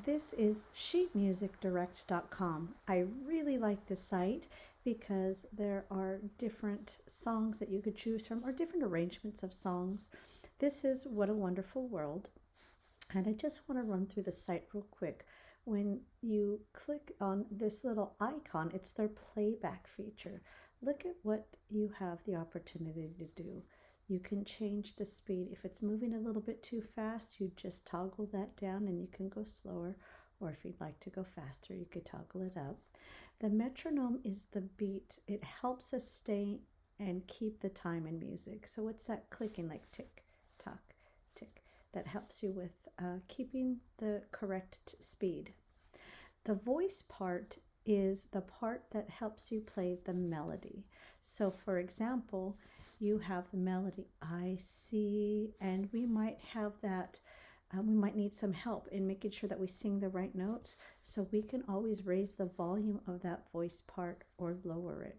This is sheetmusicdirect.com. I really like this site because there are different songs that you could choose from or different arrangements of songs. This is What a Wonderful World. And I just want to run through the site real quick. When you click on this little icon, it's their playback feature. Look at what you have the opportunity to do. You can change the speed. If it's moving a little bit too fast, you just toggle that down and you can go slower. Or if you'd like to go faster, you could toggle it up. The metronome is the beat. It helps us stay and keep the time in music. So it's that clicking, like tick, tock, tick, that helps you with keeping the correct speed. The voice part is the part that helps you play the melody. So for example, you have the melody I see, and we might have that, we might need some help in making sure that we sing the right notes. So we can always raise the volume of that voice part or lower it.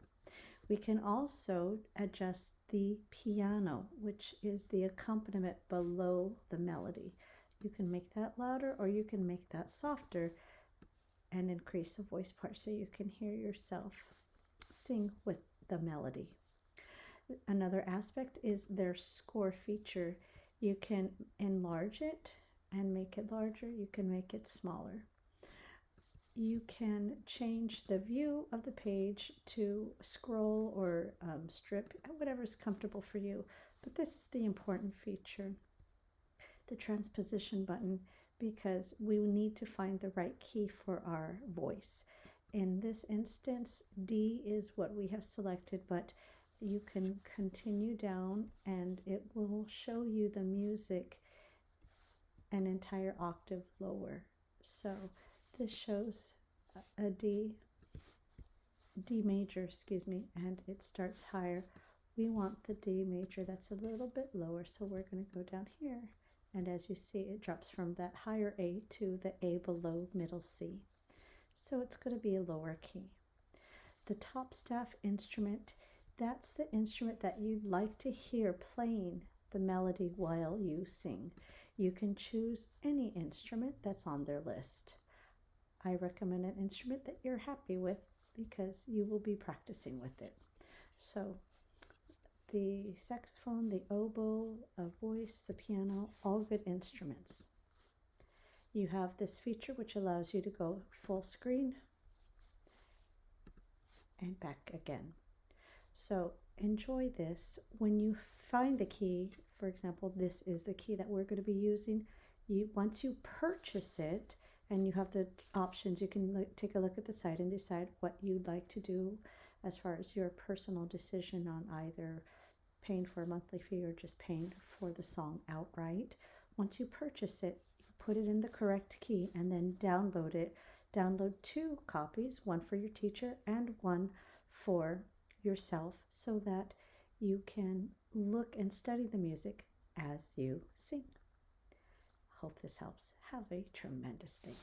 We can also adjust the piano, which is the accompaniment below the melody. You can make that louder or you can make that softer and increase the voice part so you can hear yourself sing with the melody. Another aspect is their score feature. You can enlarge it and make it larger. You can make it smaller. You can change the view of the page to scroll or strip, whatever is comfortable for you. But this is the important feature, the transposition button, because we need to find the right key for our voice. In this instance, D is what we have selected, but you can continue down and it will show you the music an entire octave lower. So this shows a D major, and it starts higher. We want the D major that's a little bit lower, so we're going to go down here. And as you see, it drops from that higher A to the A below middle C. So it's going to be a lower key. The top staff instrument, that's the instrument that you'd like to hear playing the melody while you sing. You can choose any instrument that's on their list. I recommend an instrument that you're happy with because you will be practicing with it. So the saxophone, the oboe, a voice, the piano, all good instruments. You have this feature which allows you to go full screen and back again. So enjoy this. When you find the key, for example, this is the key that we're going to be using. Once you purchase it and you have the options, you can take a look at the site and decide what you'd like to do as far as your personal decision on either paying for a monthly fee or just paying for the song outright. Once you purchase it, you put it in the correct key and then download it. Download 2 copies, one for your teacher and one for yourself, so that you can look and study the music as you sing. Hope this helps. Have a tremendous day.